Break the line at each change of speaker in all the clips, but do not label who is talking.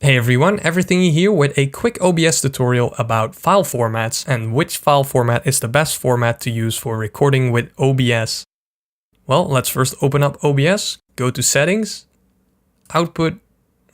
Hey everyone, Everythingy here with a quick OBS tutorial about file formats and which file format is the best format to use for recording with OBS. Well, let's first open up OBS, go to Settings, Output,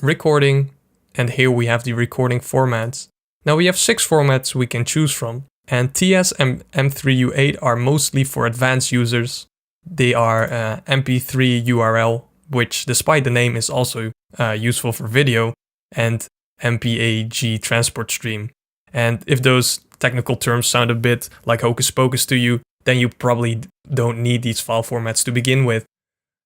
Recording, and here we have the recording formats. Now we have 6 formats we can choose from, and TS and M3U8 are mostly for advanced users. They are MP3 URL, which despite the name is also useful for video, and MPAG transport stream. And if those technical terms sound a bit like hocus pocus to you, then you probably don't need these file formats to begin with.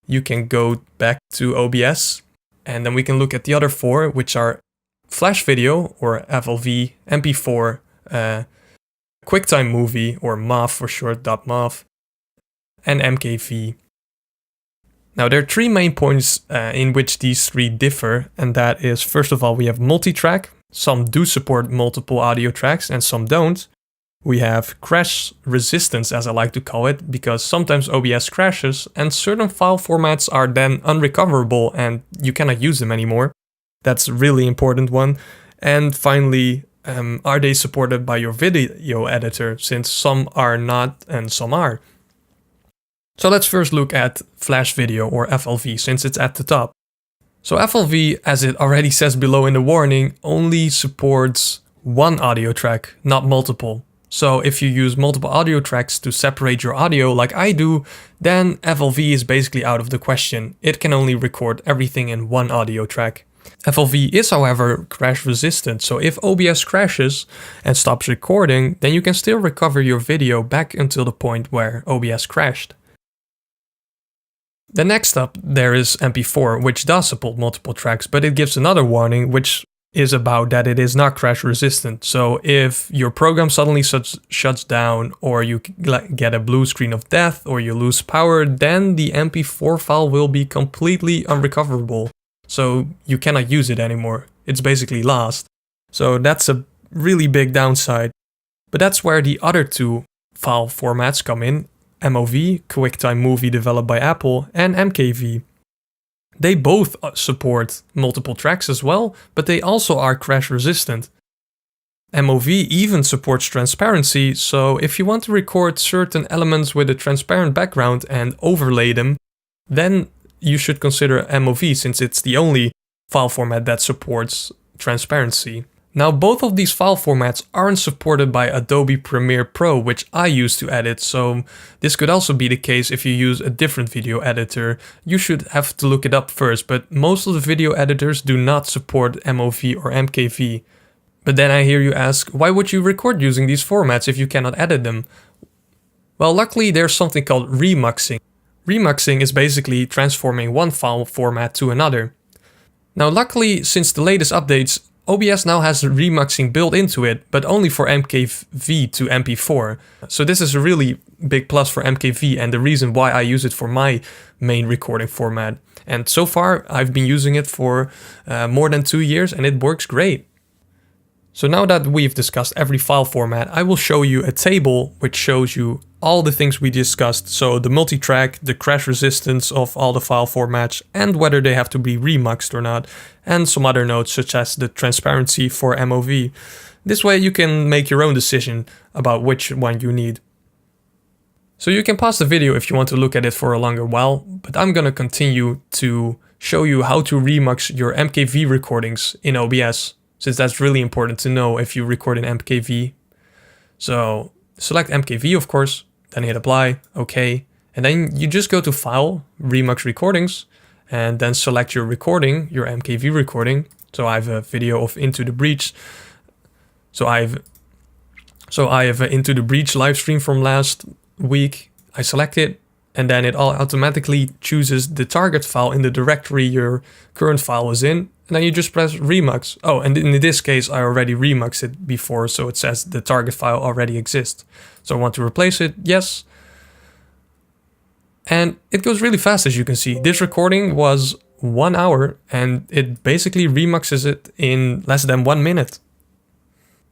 You can go back to OBS and then we can look at the other 4, which are Flash Video or FLV, MP4, QuickTime Movie or MAV for short, .mav, and MKV. Now there are 3 main points in which these 3 differ, and that is, first of all, we have multi-track. Some do support multiple audio tracks and some don't. We have crash resistance, as I like to call it, because sometimes OBS crashes and certain file formats are then unrecoverable and you cannot use them anymore. That's a really important one. And finally, are they supported by your video editor, since some are not and some are. So let's first look at Flash Video or FLV, since it's at the top. So FLV, as it already says below in the warning, only supports one audio track, not multiple. So if you use multiple audio tracks to separate your audio like I do, then FLV is basically out of the question. It can only record everything in one audio track. FLV is, however, crash resistant, so if OBS crashes and stops recording, then you can still recover your video back until the point where OBS crashed. Then next up, there is MP4, which does support multiple tracks, but it gives another warning, which is about that it is not crash resistant. So if your program suddenly shuts down, or you get a blue screen of death, or you lose power, then the MP4 file will be completely unrecoverable. So you cannot use it anymore. It's basically lost. So that's a really big downside. But that's where the other 2 file formats come in. MOV, QuickTime Movie developed by Apple, and MKV. They both support multiple tracks as well, but they also are crash resistant. MOV even supports transparency, so if you want to record certain elements with a transparent background and overlay them, then you should consider MOV, since it's the only file format that supports transparency. Now, both of these file formats aren't supported by Adobe Premiere Pro, which I use to edit, so this could also be the case if you use a different video editor. You should have to look it up first, but most of the video editors do not support MOV or MKV. But then I hear you ask, why would you record using these formats if you cannot edit them? Well, luckily there's something called remuxing. Remuxing is basically transforming one file format to another. Now, luckily, since the latest updates, OBS now has remuxing built into it, but only for MKV to MP4. So this is a really big plus for MKV and the reason why I use it for my main recording format. And so far, I've been using it for more than 2 years and it works great. So now that we've discussed every file format, I will show you a table which shows you all the things we discussed. So the multi-track, the crash resistance of all the file formats, and whether they have to be remuxed or not, and some other notes such as the transparency for MOV. This way you can make your own decision about which one you need. So you can pause the video if you want to look at it for a longer while, but I'm gonna continue to show you how to remux your MKV recordings in OBS, since that's really important to know if you record in MKV. So select MKV, of course, then hit apply, OK, and then you just go to File, Remux Recordings, and then select your recording, your MKV recording. So I have a video of Into the Breach. So I have an Into the Breach live stream from last week. I select it, and then it automatically chooses the target file in the directory your current file is in. And then you just press remux. Oh, and in this case, I already remuxed it before, so it says the target file already exists. So I want to replace it, yes. And it goes really fast, as you can see. This recording was 1 hour, and it basically remuxes it in less than 1 minute.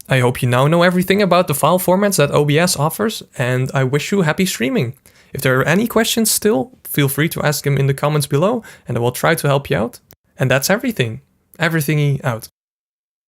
I hope you now know everything about the file formats that OBS offers, and I wish you happy streaming. If there are any questions still, feel free to ask them in the comments below, and I will try to help you out. And that's everything. Everythingy out.